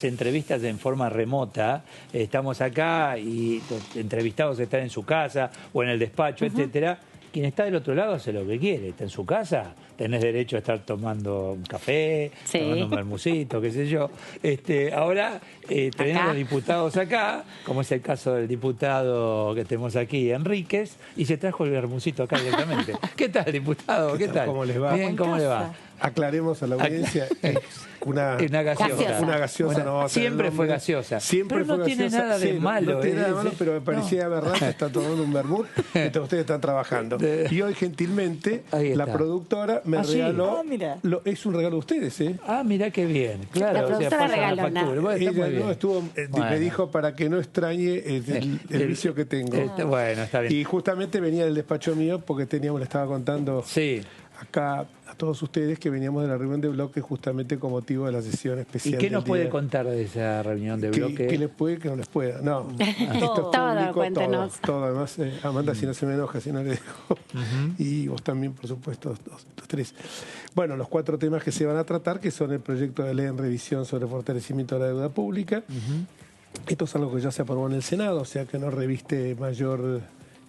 entrevistas en forma remota, estamos acá y los entrevistados están en su casa o en el despacho, etcétera. Quien está del otro lado hace lo que quiere, está en su casa, tenés derecho a estar tomando un café, tomando un bermucito, qué sé yo. Ahora tenemos a los diputados acá, como es el caso del diputado que tenemos aquí, Enríquez, y se trajo el bermucito acá directamente. ¿Qué tal, diputado? ¿Qué tal? ¿Cómo les va? Bien, ¿cómo le va? Aclaremos a la audiencia, una gaseosa. Una gaseosa no va a tener siempre nombre. fue gaseosa. Siempre pero no fue tiene gaseosa. nada de malo. No tiene nada de malo, pero me parecía aberrante estar tomando un vermut mientras ustedes están trabajando. Y hoy, gentilmente, la productora me regaló... es un regalo de ustedes, ¿eh? Ah, mira qué bien. Claro, la productora regaló factura. Ella no estuvo, me dijo para que no extrañe el vicio que tengo. Bueno, está bien. Y justamente venía del despacho mío porque le estaba contando acá a todos ustedes que veníamos de la reunión de bloque justamente con motivo de la sesión especial. ¿Y qué nos puede contar de esa reunión de bloque? ¿Qué les puede, que no les pueda? No, todo, cuéntenos. Todo, además, Amanda, si no se me enoja, si no le dejo. Y vos también, por supuesto, los tres. Bueno, los 4 temas que se van a tratar, que son el proyecto de ley en revisión sobre fortalecimiento de la deuda pública. Esto es algo que ya se aprobó en el Senado, o sea que no reviste mayor,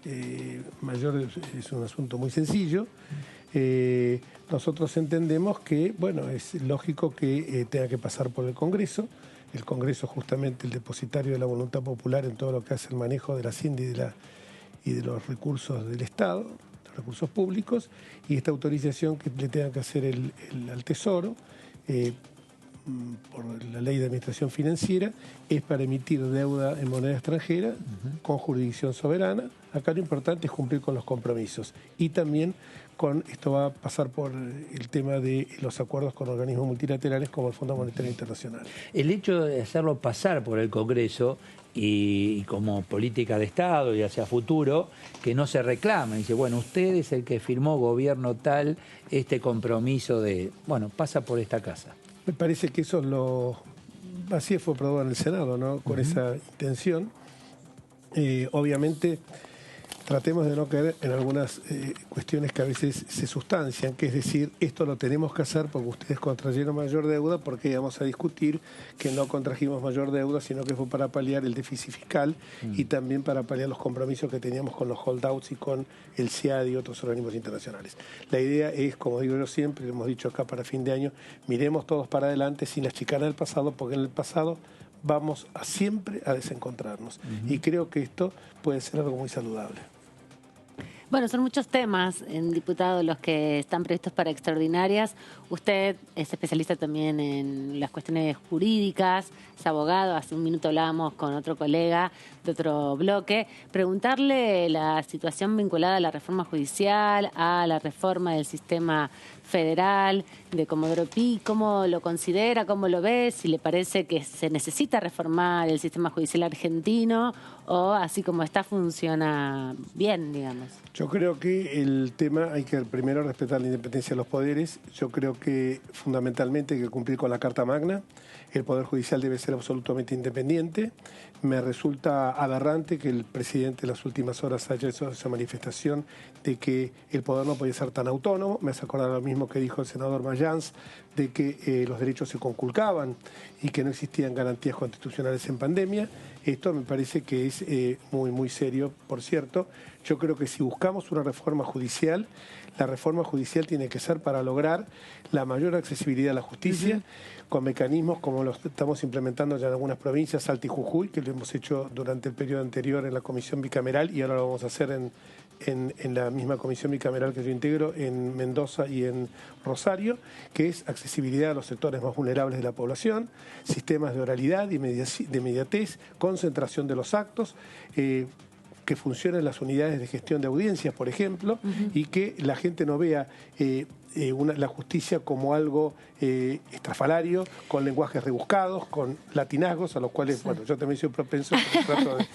es un asunto muy sencillo. Nosotros entendemos que, bueno, es lógico que tenga que pasar por el Congreso. El Congreso justamente el depositario de la voluntad popular en todo lo que hace el manejo de la Hacienda y de los recursos del Estado, los recursos públicos, y esta autorización que le tenga que hacer al Tesoro, por la ley de administración financiera, es para emitir deuda en moneda extranjera con jurisdicción soberana. Acá lo importante es cumplir con los compromisos y también esto va a pasar por el tema de los acuerdos con organismos multilaterales como el Fondo Monetario Internacional. El hecho de hacerlo pasar por el Congreso y como política de Estado y hacia futuro, que no se reclama. Dice, bueno, usted es el que firmó, gobierno tal, este compromiso de, bueno, pasa por esta casa. Me parece que eso así fue aprobado en el Senado, ¿no? Con esa intención. Obviamente, tratemos de no caer en algunas cuestiones que a veces se sustancian, que es decir, esto lo tenemos que hacer porque ustedes contrayeron mayor deuda, porque íbamos a discutir que no contrajimos mayor deuda, sino que fue para paliar el déficit fiscal y también para paliar los compromisos que teníamos con los holdouts y con el CIAD y otros organismos internacionales. La idea es, como digo yo siempre, lo hemos dicho acá para fin de año, miremos todos para adelante sin las chicanas del pasado, porque en el pasado vamos siempre a desencontrarnos. Y creo que esto puede ser algo muy saludable. Bueno, son muchos temas, diputado, los que están previstos para extraordinarias. Usted es especialista también en las cuestiones jurídicas, es abogado. Hace un minuto hablábamos con otro colega de otro bloque. Preguntarle la situación vinculada a la reforma judicial, a la reforma del sistema federal de Comodoro Pi, ¿cómo lo considera, cómo lo ve? Si le parece que se necesita reformar el sistema judicial argentino o así como está funciona bien, digamos. Yo creo que el tema hay que primero respetar la independencia de los poderes. Yo creo que fundamentalmente hay que cumplir con la Carta Magna. El Poder Judicial debe ser absolutamente independiente. Me resulta aberrante que el presidente en las últimas horas haya hecho esa manifestación de que el poder no podía ser tan autónomo. Me hace acordar lo mismo que dijo el senador Mayans, de que los derechos se conculcaban y que no existían garantías constitucionales en pandemia. Esto me parece que es muy, muy serio, por cierto. Yo creo que si buscamos una reforma judicial, la reforma judicial tiene que ser para lograr la mayor accesibilidad a la justicia, con mecanismos como los estamos implementando ya en algunas provincias, Salta y Jujuy, que lo hemos hecho durante el periodo anterior en la comisión bicameral y ahora lo vamos a hacer en la misma comisión bicameral que yo integro en Mendoza y en Rosario, que es accesibilidad a los sectores más vulnerables de la población, sistemas de oralidad y de inmediatez, concentración de los actos, que funcionen las unidades de gestión de audiencias, por ejemplo, y que la gente no vea la justicia como algo estrafalario, con lenguajes rebuscados, con latinazgos, a los cuales, bueno, yo también soy propenso, pero trato de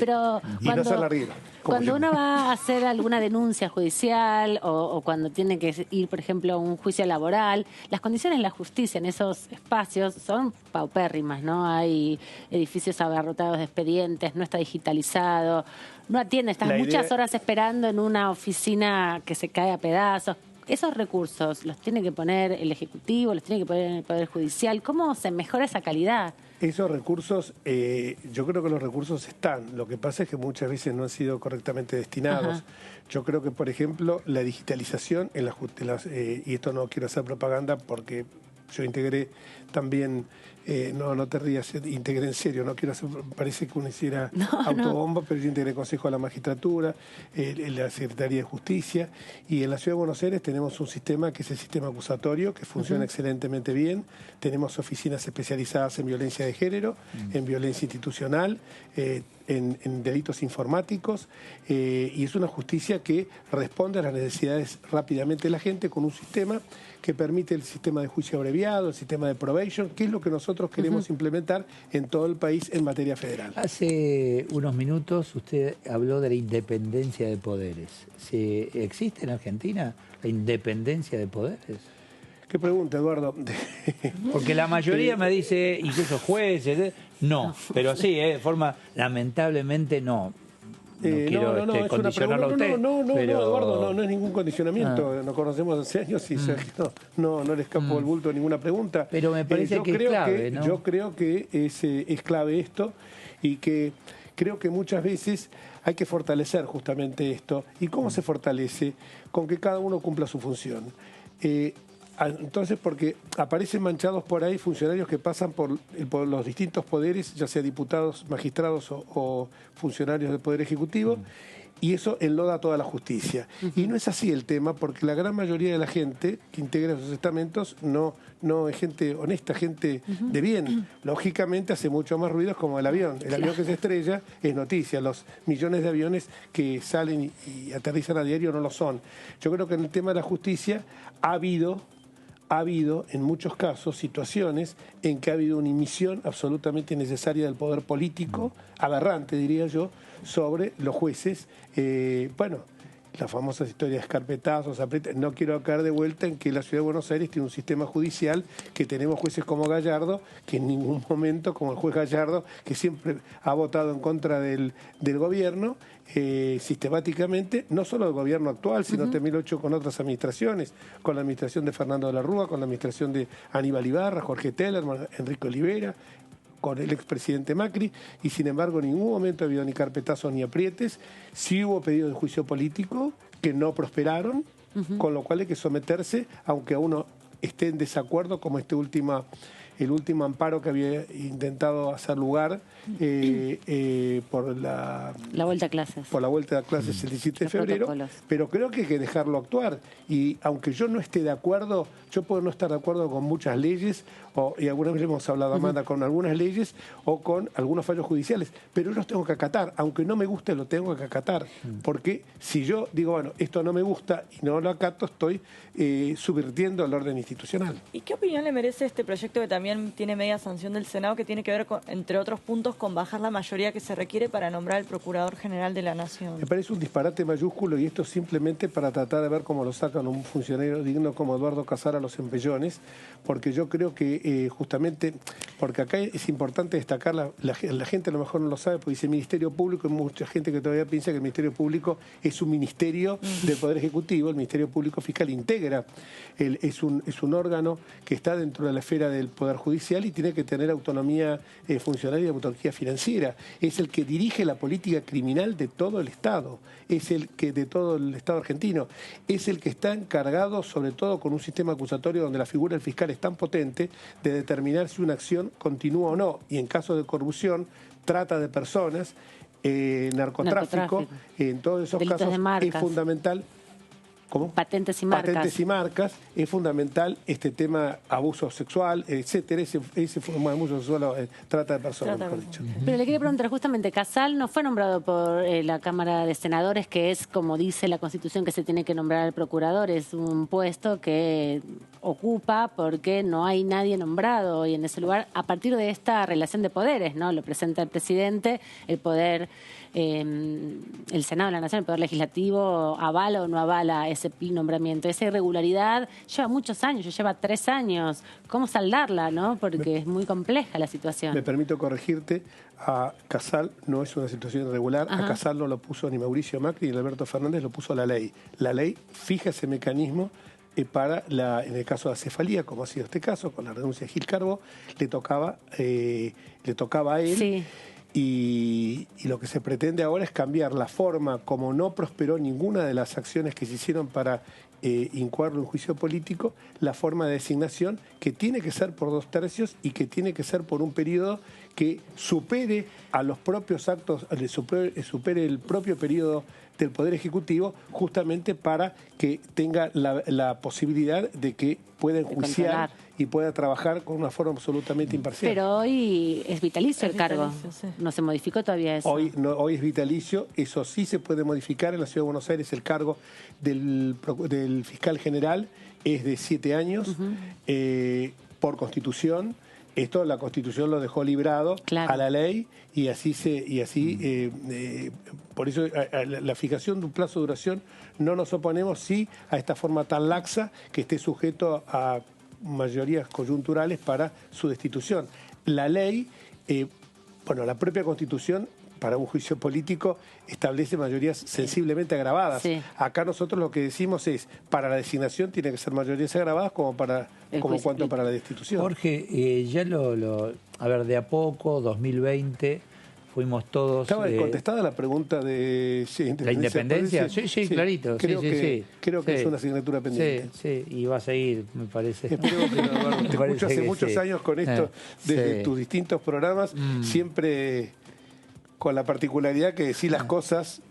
pero y no hacerla arriba. Cuando uno va a hacer alguna denuncia judicial o cuando tiene que ir, por ejemplo, a un juicio laboral, las condiciones de la justicia en esos espacios son paupérrimas, ¿no? Hay edificios abarrotados de expedientes, no está digitalizado, no atiende, estás muchas horas esperando en una oficina que se cae a pedazos. Esos recursos los tiene que poner el Ejecutivo, los tiene que poner el Poder Judicial. ¿Cómo se mejora esa calidad? Esos recursos, yo creo que los recursos están. Lo que pasa es que muchas veces no han sido correctamente destinados. Ajá. Yo creo que, por ejemplo, la digitalización, y esto no quiero hacer propaganda porque yo integré también, no te rías, integré en serio, no quiero hacer, parece que uno hiciera autobomba, pero yo integré el Consejo de la Magistratura, la Secretaría de Justicia, y en la Ciudad de Buenos Aires tenemos un sistema que es el sistema acusatorio, que funciona excelentemente bien. Tenemos oficinas especializadas en violencia de género, en violencia institucional, en delitos informáticos, y es una justicia que responde a las necesidades rápidamente de la gente con un sistema que permite el sistema de juicio abreviado, el sistema de probation, que es lo que nosotros queremos implementar en todo el país en materia federal. Hace unos minutos usted habló de la independencia de poderes. ¿Existe en Argentina la independencia de poderes? ¿Qué pregunta, Eduardo? Porque la mayoría me dice, incluso jueces, no, pero sí, de forma, lamentablemente no. No quiero es una condicionarlo a pregunta. usted. No, pero... Eduardo, no es ningún condicionamiento. Nos conocemos hace años y no le escapo el bulto de ninguna pregunta. Pero me parece que es clave, ¿no? Yo creo que es clave esto y que creo que muchas veces hay que fortalecer justamente esto. ¿Y cómo se fortalece? Con que cada uno cumpla su función. Entonces, porque aparecen manchados por ahí funcionarios que pasan por los distintos poderes, ya sea diputados, magistrados o funcionarios del Poder Ejecutivo, y eso enloda toda la justicia. Y no es así el tema, porque la gran mayoría de la gente que integra esos estamentos no es gente honesta, gente de bien. Lógicamente hace mucho más ruidos como el avión. El avión que se estrella es noticia. Los millones de aviones que salen y aterrizan a diario no lo son. Yo creo que en el tema de la justicia ha habido en muchos casos situaciones en que ha habido una inmisión absolutamente innecesaria del poder político, aberrante diría yo, sobre los jueces. Las famosas historias de escarpetazos, no quiero caer de vuelta en que la Ciudad de Buenos Aires tiene un sistema judicial que tenemos jueces como Gallardo, que en ningún momento, como el juez Gallardo, que siempre ha votado en contra del gobierno, sistemáticamente, no solo del gobierno actual, sino también lo ha hecho con otras administraciones, con la administración de Fernando de la Rúa, con la administración de Aníbal Ibarra, Jorge Tellerman, Enrique Olivera, con el expresidente Macri, y sin embargo en ningún momento ha habido ni carpetazos ni aprietes. Sí hubo pedidos de juicio político que no prosperaron, con lo cual hay que someterse, aunque a uno esté en desacuerdo, como el último amparo que había intentado hacer lugar por la vuelta a clases. Por la vuelta a clases el 17 de febrero, pero creo que hay que dejarlo actuar. Y aunque yo no esté de acuerdo, yo puedo no estar de acuerdo con muchas leyes, y algunas veces hemos hablado, Amanda, con algunas leyes o con algunos fallos judiciales, pero yo los tengo que acatar. Aunque no me guste, lo tengo que acatar. Porque si yo digo, bueno, esto no me gusta y no lo acato, estoy subvirtiendo el orden institucional. ¿Y qué opinión le merece este proyecto que también tiene media sanción del Senado, que tiene que ver, con, entre otros puntos, con bajar la mayoría que se requiere para nombrar al Procurador General de la Nación? Me parece un disparate mayúsculo, y esto simplemente para tratar de ver cómo lo sacan un funcionario digno como Eduardo Casar a los empellones, porque yo creo que justamente, porque acá es importante destacar, la gente a lo mejor no lo sabe, porque dice Ministerio Público, y mucha gente que todavía piensa que el Ministerio Público es un ministerio del Poder Ejecutivo. El Ministerio Público Fiscal integra, es un órgano que está dentro de la esfera del Poder Judicial y tiene que tener autonomía funcionaria y autonomía financiera. Es el que dirige la política criminal de todo el Estado, es el que de todo el Estado argentino, es el que está encargado, sobre todo con un sistema acusatorio donde la figura del fiscal es tan potente, de determinar si una acción continúa o no, y en caso de corrupción, trata de personas, narcotráfico, en todos esos delitos casos de marcas. Es fundamental. ¿Cómo? Patentes y marcas. Patentes y marcas, es fundamental este tema abuso sexual, etcétera, ese abuso sexual, trata de personas, mejor dicho. Pero le quería preguntar, justamente, Casal no fue nombrado por la Cámara de Senadores, que es, como dice la Constitución, que se tiene que nombrar al procurador, es un puesto que ocupa porque no hay nadie nombrado hoy en ese lugar, a partir de esta relación de poderes, ¿no? Lo presenta el presidente, el poder, el Senado de la Nación, el Poder Legislativo, avala o no avala ese nombramiento. Esa irregularidad lleva muchos años, lleva 3 años. ¿Cómo saldarla, no? Porque es muy compleja la situación. Me permito corregirte, a Casal no es una situación irregular. A Casal no lo puso ni Mauricio Macri ni Alberto Fernández, lo puso la ley. La ley fija ese mecanismo en el caso de acefalía, como ha sido este caso, con la renuncia de Gil Carbó, le tocaba a él. Sí. Y lo que se pretende ahora es cambiar la forma, como no prosperó ninguna de las acciones que se hicieron para incoarlo en juicio político, la forma de designación, que tiene que ser por 2/3 y que tiene que ser por un periodo que supere a los propios actos, supere el propio periodo del Poder Ejecutivo, justamente para que tenga la posibilidad de que pueda enjuiciar y pueda trabajar con una forma absolutamente imparcial. Pero hoy es vitalicio el cargo. vitalicio, sí. No se modificó todavía eso. Hoy es vitalicio, eso sí se puede modificar. En la Ciudad de Buenos Aires el cargo del fiscal general es de 7 años por Constitución. Esto la Constitución lo dejó librado a la ley y por eso a la fijación de un plazo de duración no nos oponemos, sí, a esta forma tan laxa que esté sujeto a mayorías coyunturales para su destitución. La ley, la propia Constitución, para un juicio político, establece mayorías sensiblemente agravadas. Sí. Acá nosotros lo que decimos es, para la designación tiene que ser mayorías agravadas como cuanto para la destitución. Jorge, ya a ver, de a poco, 2020, fuimos todos... ¿Estaba contestada la pregunta de la independencia? Sí, clarito. Creo que es una asignatura pendiente. Sí, y va a seguir, me parece. Espero que no, Eduardo. Te escucho hace muchos años con esto, desde tus distintos programas, siempre con la particularidad que decís las cosas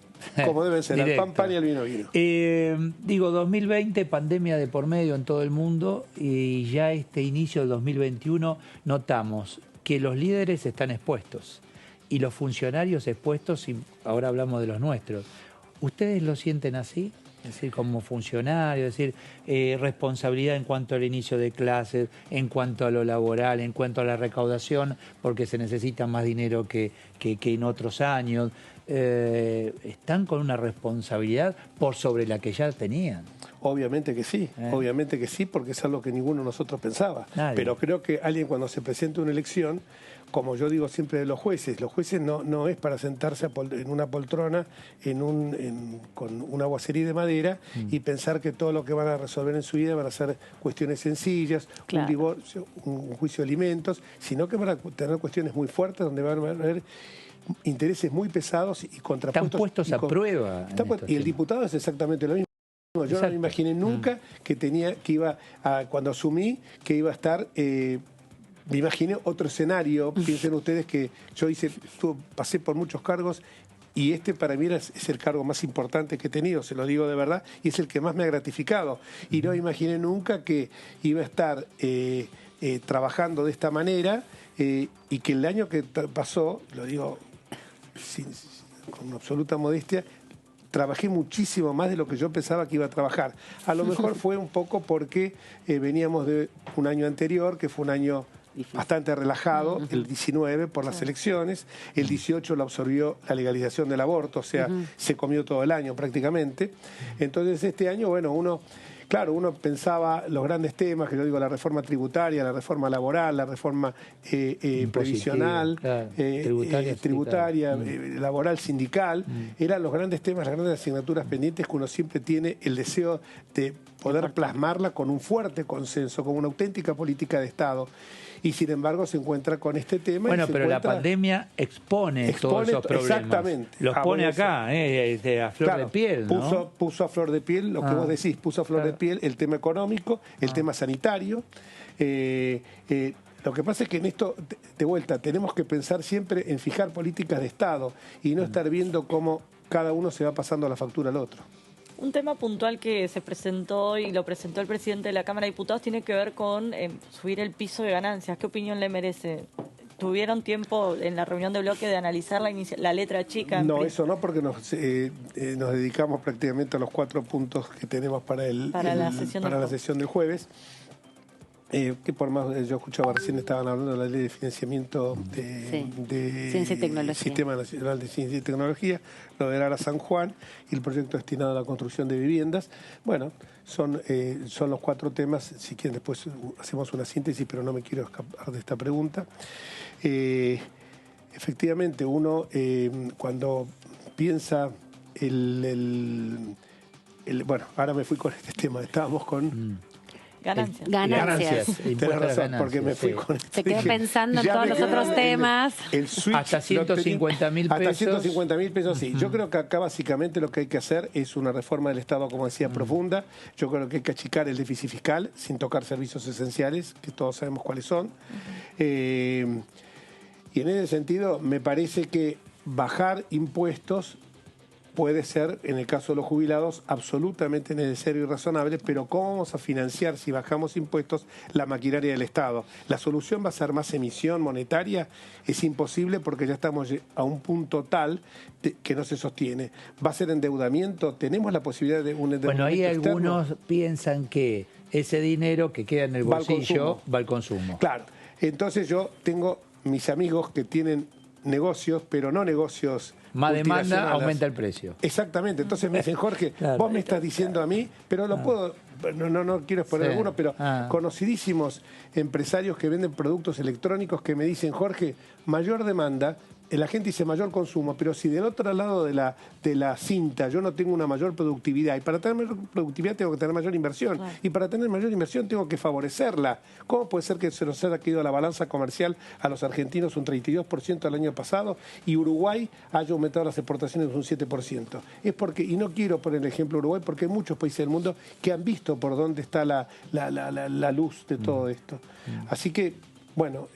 como deben ser, al pan pan y al vino vino. 2020, pandemia de por medio en todo el mundo, y ya este inicio del 2021 notamos que los líderes están expuestos y los funcionarios expuestos, y ahora hablamos de los nuestros. ¿Ustedes lo sienten así? Es decir, como funcionario, es decir, responsabilidad en cuanto al inicio de clases, en cuanto a lo laboral, en cuanto a la recaudación, porque se necesita más dinero que en otros años. ¿Están con una responsabilidad por sobre la que ya tenían? Obviamente que sí, porque es algo que ninguno de nosotros pensaba. Nadie. Pero creo que alguien cuando se presenta una elección, como yo digo siempre de los jueces no es para sentarse en una poltrona con una bocería de madera y pensar que todo lo que van a resolver en su vida van a ser cuestiones sencillas, un divorcio, un juicio de alimentos, sino que van a tener cuestiones muy fuertes donde van a haber intereses muy pesados y contrapuestos. Están puestos a prueba. Y el diputado es exactamente lo mismo. Yo no me imaginé nunca cuando asumí, que iba a estar... me imaginé otro escenario. Piensen ustedes que yo pasé por muchos cargos y este para mí es el cargo más importante que he tenido, se lo digo de verdad, y es el que más me ha gratificado. Y no me imaginé nunca que iba a estar trabajando de esta manera y que el año que pasó, lo digo con absoluta modestia, trabajé muchísimo más de lo que yo pensaba que iba a trabajar. A lo mejor fue un poco porque veníamos de un año anterior, que fue un año bastante relajado, el 19 por las elecciones, el 18 lo absorbió la legalización del aborto, o sea, se comió todo el año prácticamente. Entonces este año, uno pensaba los grandes temas, que yo digo, la reforma tributaria, la reforma laboral, la reforma previsional, tributaria, laboral, sindical, eran los grandes temas, las grandes asignaturas pendientes que uno siempre tiene el deseo de poder plasmarla con un fuerte consenso, con una auténtica política de Estado. Y sin embargo se encuentra con este tema. Bueno, pero la pandemia expone todos esos problemas. Exactamente. Los pone acá, a flor de piel, ¿no? Puso a flor de piel, lo que vos decís, puso a flor de piel el tema económico, el tema sanitario. Lo que pasa es que en esto, de vuelta, tenemos que pensar siempre en fijar políticas de Estado y no estar viendo cómo cada uno se va pasando la factura al otro. Un tema puntual que se presentó y lo presentó el presidente de la Cámara de Diputados tiene que ver con subir el piso de ganancias. ¿Qué opinión le merece? ¿Tuvieron tiempo en la reunión de bloque de analizar la letra chica? No, eso no, porque nos dedicamos prácticamente a los 4 puntos que tenemos para la sesión del jueves. Que por más, yo escuchaba recién estaban hablando de la ley de financiamiento de Ciencia y Tecnología. Sistema Nacional de Ciencia y Tecnología, lo de Ara San Juan y el proyecto destinado a la construcción de viviendas. Bueno, son los 4 temas. Si quieren después hacemos una síntesis, pero no me quiero escapar de esta pregunta. Efectivamente, uno cuando piensa bueno, ahora me fui con este tema, estábamos con... Ganancias. Ganancias. Tenés Impuesto a las razón, porque me fui ganancias, con Se quedó pensando en ya todos me los quedó otros temas. el switch Hasta 150.000 hasta pesos. 150.000 pesos, sí. Yo creo que acá básicamente lo que hay que hacer es una reforma del Estado, como decía, profunda. Yo creo que hay que achicar el déficit fiscal sin tocar servicios esenciales, que todos sabemos cuáles son. Y en ese sentido, me parece que bajar impuestos puede ser, en el caso de los jubilados, absolutamente necesario y razonable, pero ¿cómo vamos a financiar, si bajamos impuestos, la maquinaria del Estado? ¿La solución va a ser más emisión monetaria? Es imposible porque ya estamos a un punto tal que no se sostiene. ¿Va a ser endeudamiento? ¿Tenemos la posibilidad de un endeudamiento Bueno, ahí externo? algunos piensan que ese dinero que queda en el Va al bolsillo consumo. va al consumo. Claro. Entonces yo tengo mis amigos que tienen negocios, pero no negocios Más demanda, multinacionales. aumenta el precio. Exactamente, entonces me dicen, Jorge, Claro. vos me estás diciendo a mí, pero lo puedo, no quiero exponer Sí. alguno, pero Ah. conocidísimos empresarios que venden productos electrónicos que me dicen, Jorge, mayor demanda, la gente dice mayor consumo, pero si del otro lado de la cinta yo no tengo una mayor productividad, y para tener mayor productividad tengo que tener mayor inversión, y para tener mayor inversión tengo que favorecerla. ¿Cómo puede ser que se nos haya caído la balanza comercial a los argentinos un 32% el año pasado y Uruguay haya aumentado las exportaciones un 7%? Es porque, y no quiero poner el ejemplo de Uruguay, porque hay muchos países del mundo que han visto por dónde está la luz de todo esto. Así que, bueno,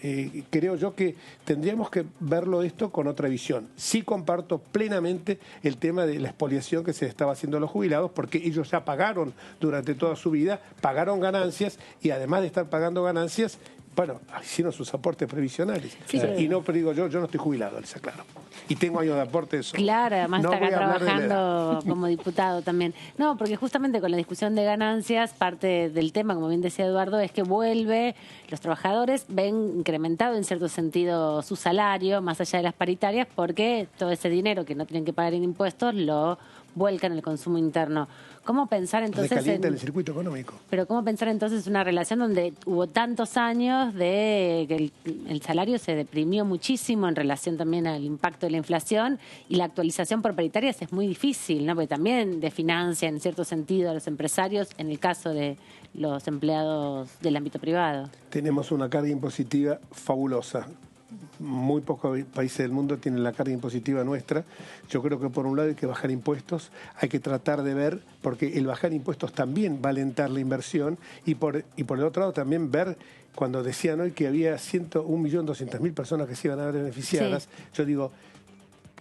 creo yo que tendríamos que verlo esto con otra visión. Sí comparto plenamente el tema de la expoliación que se estaba haciendo a los jubilados, porque ellos ya pagaron durante toda su vida, pagaron ganancias y además de estar pagando ganancias, bueno, hicieron sus aportes previsionales. Sí, pero- Y no, pero digo yo no estoy jubilado, les aclaro. Y tengo años de aporte de eso. Claro, además No está acá voy a hablar de la edad. trabajando como diputado también. No, porque justamente con la discusión de ganancias, parte del tema, como bien decía Eduardo, es que los trabajadores ven incrementado en cierto sentido su salario, más allá de las paritarias, porque todo ese dinero que no tienen que pagar en impuestos lo vuelcan en el consumo interno. ¿Cómo pensar entonces Recalienta en... el circuito económico. Pero ¿cómo pensar entonces una relación donde hubo tantos años de que el salario se deprimió muchísimo en relación también al impacto de la inflación y la actualización por paritarias es muy difícil, ¿no? Porque también desfinancia en cierto sentido a los empresarios en el caso de los empleados del ámbito privado? Tenemos una carga impositiva fabulosa. Muy pocos países del mundo tienen la carga impositiva nuestra. Yo creo que por un lado hay que bajar impuestos, hay que tratar de ver, porque el bajar impuestos también va a alentar la inversión, y por el otro lado también ver, cuando decían hoy que había 101.200.000 personas que se iban a ver beneficiadas, yo digo,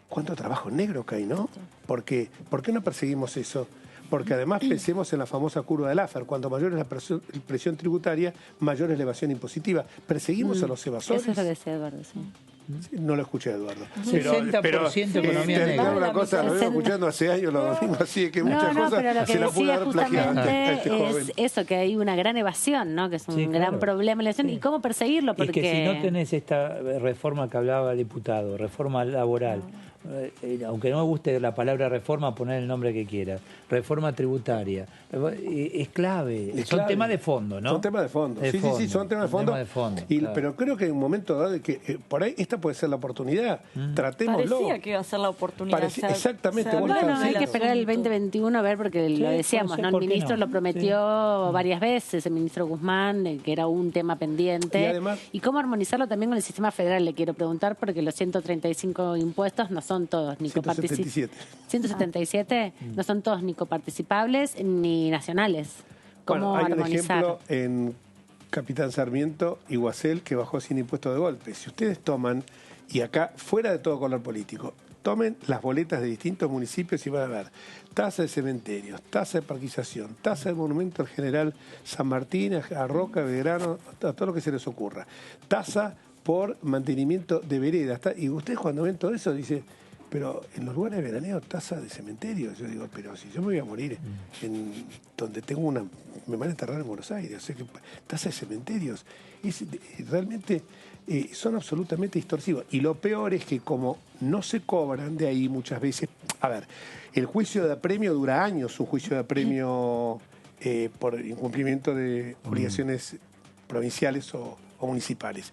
¿cuánto trabajo negro que hay, no? Porque, ¿por qué no perseguimos eso? Porque además pensemos en la famosa curva de Laffer, cuando mayor es la presión tributaria, mayor es la evasión impositiva. ¿Perseguimos a los evasores? Eso es lo que decía Eduardo, sí. Sí, no lo escuché, Eduardo. 60% economía te negra. digo una cosa, lo vengo 60. escuchando hace años los domingos, así que muchas No, cosas pero lo que se las pude decía haber plagiado a justamente este joven. es eso, que hay una gran evasión, ¿no? Que es un Sí, gran claro. problema en la evasión. Sí. ¿Y cómo perseguirlo? Porque Es que si no tenés esta reforma que hablaba el diputado, reforma laboral, aunque no me guste la palabra reforma, poner el nombre que quiera, reforma tributaria, es clave. Es Son clave. temas de fondo, ¿no? Son temas de fondo. Sí, sí, son temas de fondo. Claro. Pero creo que en un momento dado de que por ahí esta puede ser la oportunidad. Tratémoslo. Parecía que iba a ser la oportunidad. Exactamente, vos bueno, estás hay que diciendo. esperar el 2021 a ver, porque lo decíamos, puede ser, ¿no? El ¿por qué ministro no? lo prometió varias veces, el ministro Guzmán, que era un tema pendiente. Y además- ¿Y cómo armonizarlo también con el sistema federal? Le quiero preguntar, porque los 135 impuestos no son todos ni 177. 177 no son todos ni coparticipables ni nacionales. ¿Cómo Bueno, hay un armonizar? ejemplo en Capitán Sarmiento y Guasel que bajó sin impuesto de golpe. Si ustedes toman, y acá fuera de todo color político, tomen las boletas de distintos municipios y van a ver tasa de cementerios, tasa de parquización, tasa de monumento al general San Martín, a Roca, Belgrano, a todo lo que se les ocurra, tasa por mantenimiento de veredas. Y ustedes cuando ven todo eso dicen, pero en los lugares de veraneo, tasa de cementerio. Yo digo, pero si yo me voy a morir en donde tengo me van a enterrar en Buenos Aires, o sea que tasa de cementerios, realmente son absolutamente distorsivos. Y lo peor es que como no se cobran de ahí muchas veces, a ver, el juicio de apremio dura años, un juicio de apremio por incumplimiento de obligaciones provinciales o municipales.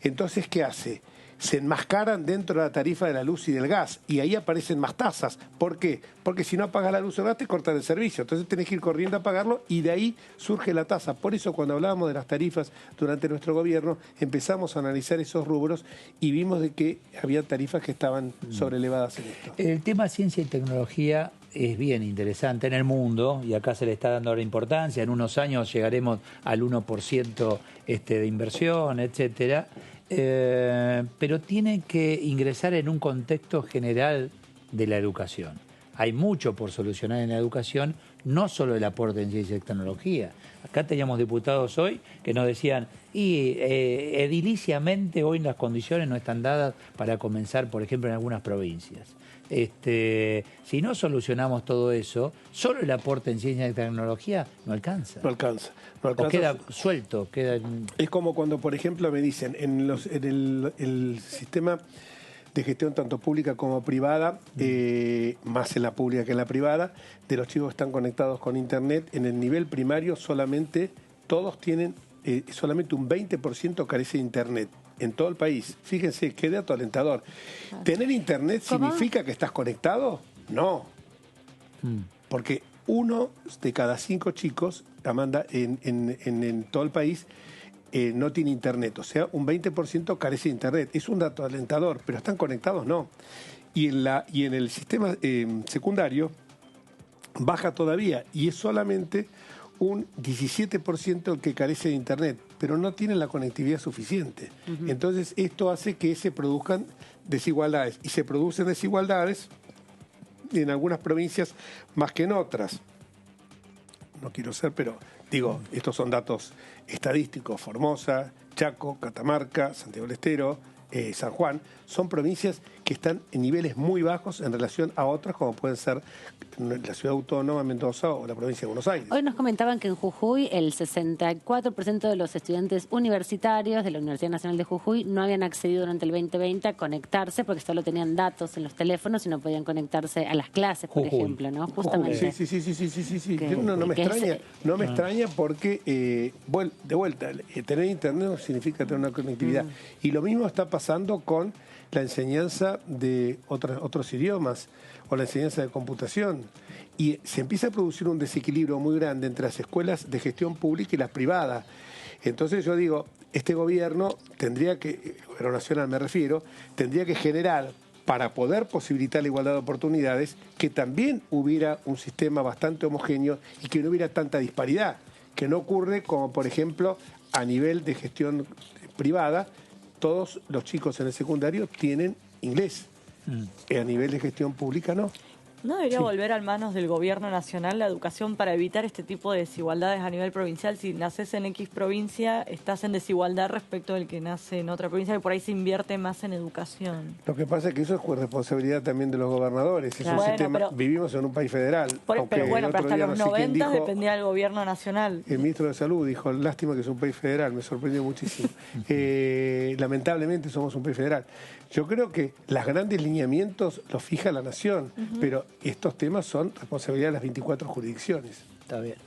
Entonces, ¿qué hace? se enmascaran dentro de la tarifa de la luz y del gas, y ahí aparecen más tasas. ¿Por qué? Porque si no apagas la luz o el gas te cortan el servicio, entonces tenés que ir corriendo a pagarlo y de ahí surge la tasa. Por eso cuando hablábamos de las tarifas durante nuestro gobierno, empezamos a analizar esos rubros y vimos de que había tarifas que estaban sobrelevadas en esto. El tema ciencia y tecnología es bien interesante en el mundo y acá se le está dando ahora importancia. En unos años llegaremos al 1% de inversión, etcétera. Pero tiene que ingresar en un contexto general de la educación. Hay mucho por solucionar en la educación, no solo el aporte en ciencia y tecnología. Acá teníamos diputados hoy que nos decían, ediliciamente hoy las condiciones no están dadas para comenzar, por ejemplo, en algunas provincias. Si no solucionamos todo eso, solo el aporte en ciencia y tecnología no alcanza. No alcanza. O queda suelto. Es como cuando, por ejemplo, me dicen, en el sistema de gestión tanto pública como privada, más en la pública que en la privada, de los chicos que están conectados con Internet, en el nivel primario solamente todos tienen, solamente un 20% carece de Internet. En todo el país. Fíjense, qué dato alentador. ¿Tener Internet significa que estás conectado? No. Porque 1 de cada 5 chicos, Amanda, en todo el país, no tiene Internet. O sea, un 20% carece de Internet. Es un dato alentador, pero ¿están conectados? No. Y en el sistema secundario baja todavía y es solamente un 17% el que carece de Internet, pero no tienen la conectividad suficiente. Entonces, esto hace que se produzcan desigualdades, y se producen desigualdades en algunas provincias más que en otras. No quiero ser, pero digo, estos son datos estadísticos. Formosa, Chaco, Catamarca, Santiago del Estero, San Juan, son provincias que están en niveles muy bajos en relación a otras, como pueden ser la ciudad autónoma, Mendoza o la provincia de Buenos Aires. Hoy nos comentaban que en Jujuy el 64% de los estudiantes universitarios de la Universidad Nacional de Jujuy no habían accedido durante el 2020 a conectarse porque solo tenían datos en los teléfonos y no podían conectarse a las clases, por ejemplo, ¿no? Justamente. Sí. No me extraña. No me extraña porque, de vuelta, tener Internet no significa tener una conectividad. Y lo mismo está pasando con la enseñanza de otros idiomas o la enseñanza de computación. Y se empieza a producir un desequilibrio muy grande entre las escuelas de gestión pública y las privadas. Entonces yo digo, este gobierno tendría que, el gobierno nacional me refiero, tendría que generar, para poder posibilitar la igualdad de oportunidades, que también hubiera un sistema bastante homogéneo y que no hubiera tanta disparidad, que no ocurre como, por ejemplo, a nivel de gestión privada, todos los chicos en el secundario tienen inglés. A nivel de gestión pública no. ¿No debería volver a manos del gobierno nacional la educación para evitar este tipo de desigualdades a nivel provincial? Si naces en X provincia, estás en desigualdad respecto del que nace en otra provincia, que por ahí se invierte más en educación. Lo que pasa es que eso es responsabilidad también de los gobernadores. Es un sistema, vivimos en un país federal. Pero hasta los 90 dependía del gobierno nacional. El ministro de Salud dijo, lástima que es un país federal, me sorprendió muchísimo. Lamentablemente somos un país federal. Yo creo que los grandes lineamientos los fija la nación, pero estos temas son responsabilidad de las 24 jurisdicciones. Está bien.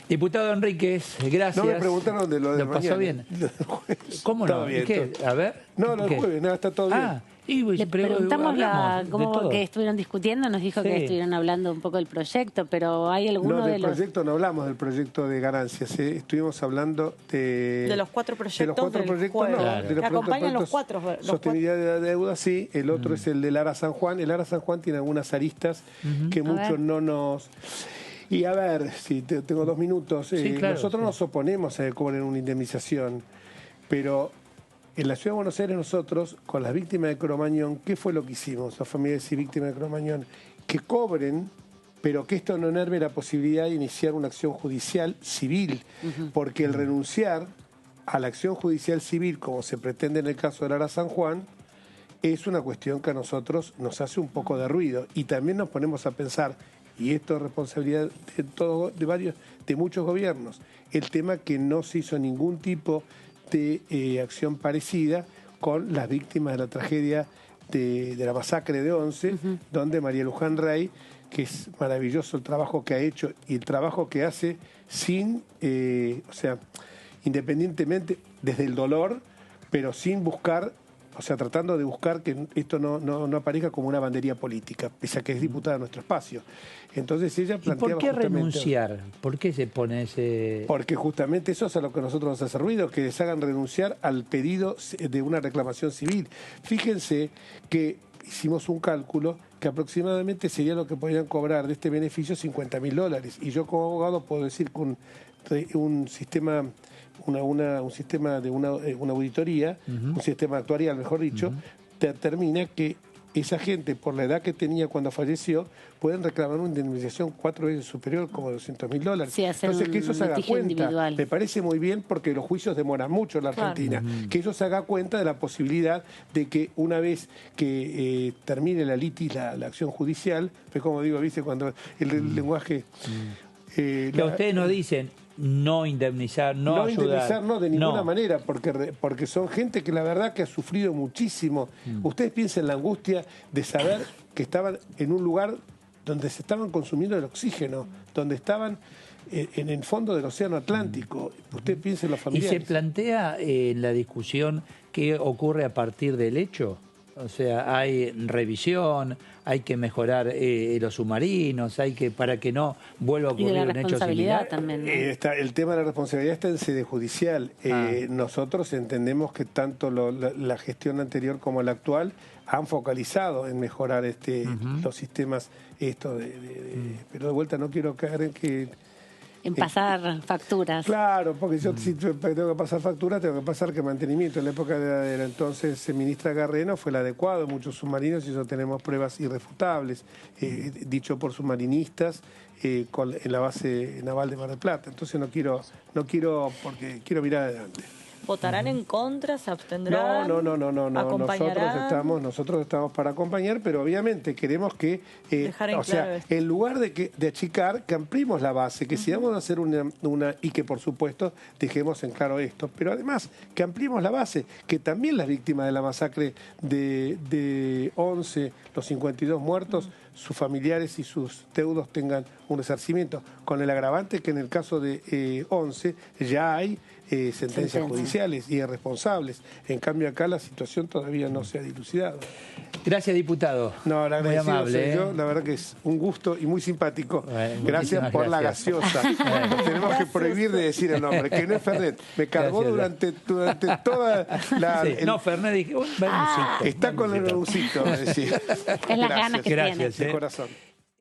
Diputado Enríquez, gracias. No me preguntaron de lo de mañana. ¿Lo pasó bien? ¿Cómo no? Bien, ¿Qué? A ver. No, el jueves, nada, está todo bien. Le preguntamos cómo que estuvieron discutiendo, nos dijo que estuvieron hablando un poco del proyecto, pero ¿hay alguno de los...? Proyecto no hablamos del proyecto de ganancias, estuvimos hablando de los 4 proyectos. De los 4 proyectos, no. Claro. De los acompañan los 4. Sostenibilidad de la deuda, sí. El otro es el del ARA San Juan. El ARA San Juan tiene algunas aristas que muchos no nos... Y a ver, si tengo 2 minutos. Claro, nosotros nos oponemos a que cobren una indemnización, pero... En la Ciudad de Buenos Aires nosotros, con las víctimas de Cromañón, ¿qué fue lo que hicimos? Las familias y víctimas de Cromañón, que cobren, pero que esto no enerve la posibilidad de iniciar una acción judicial civil, porque el renunciar a la acción judicial civil, como se pretende en el caso de Lara San Juan, es una cuestión que a nosotros nos hace un poco de ruido. Y también nos ponemos a pensar, y esto es responsabilidad de muchos gobiernos, el tema que no se hizo ningún tipo de acción parecida con las víctimas de la tragedia de la masacre de Once, donde María Luján Rey, que es maravilloso el trabajo que ha hecho y el trabajo que hace sin, independientemente desde el dolor, pero sin buscar O sea, tratando de buscar que esto no aparezca como una bandería política, pese a que es diputada de nuestro espacio. Entonces ella ¿Y planteaba por qué justamente... renunciar? ¿Por qué se pone ese...? Porque justamente eso es a lo que nosotros nos hace ruido, que les hagan renunciar al pedido de una reclamación civil. Fíjense que hicimos un cálculo que aproximadamente sería lo que podrían cobrar de este beneficio $50.000. Y yo como abogado puedo decir que un sistema... un sistema de una auditoría, un sistema actuarial, mejor dicho, determina que esa gente, por la edad que tenía cuando falleció, pueden reclamar una indemnización 4 veces superior, como $200.000. Sí, hacer Entonces, que eso se haga cuenta. individual. Me parece muy bien porque los juicios demoran mucho en la Argentina. Que eso se haga cuenta de la posibilidad de que una vez que termine la litis, la acción judicial, pues como digo, ¿viste? Cuando el lenguaje... Que ustedes no dicen no indemnizar, no ayudar. Indemnizar, no, de ninguna manera, porque son gente que la verdad que ha sufrido muchísimo. Ustedes piensen la angustia de saber que estaban en un lugar donde se estaban consumiendo el oxígeno, donde estaban en el fondo del océano Atlántico. Ustedes piensen los ¿Y familiares. se plantea en la discusión qué ocurre a partir del hecho? O sea, hay revisión, hay que mejorar los submarinos, para que no vuelva a ocurrir un hecho similar. Y de la responsabilidad también, ¿no? El tema de la responsabilidad está en sede judicial. Nosotros entendemos que tanto la gestión anterior como la actual han focalizado en mejorar los sistemas pero de vuelta no quiero caer en que... En pasar facturas. Claro, porque yo si tengo que pasar factura, tengo que pasar que mantenimiento. En la época de la entonces ministra Garreno fue el adecuado, muchos submarinos, y eso tenemos pruebas irrefutables, dicho por submarinistas en la base naval de Mar del Plata. Entonces no quiero porque quiero mirar adelante. ¿Votarán en contra? ¿Se abstendrán? No. ¿Acompañarán? Nosotros estamos para acompañar, pero obviamente queremos que, Dejar en claro esto. en lugar de achicar, que ampliemos la base, que si vamos a hacer una y que por supuesto dejemos en claro esto, pero además que ampliemos la base, que también las víctimas de la masacre de 11, los 52 muertos, sus familiares y sus deudos tengan un resarcimiento, con el agravante que en el caso de 11 ya hay sentencias judiciales y responsables. En cambio acá la situación todavía no se ha dilucidado. Gracias, diputado. No, la muy amable. yo, la verdad que es un gusto y muy simpático. Bueno, gracias por la gaseosa. Nos tenemos que prohibir de decir el nombre, que no es Fernet. Me cargó durante toda la... Sí, no, Fernet dije, está con el bermucito, me decía. Es las ganas que Gracias, tiene. De corazón.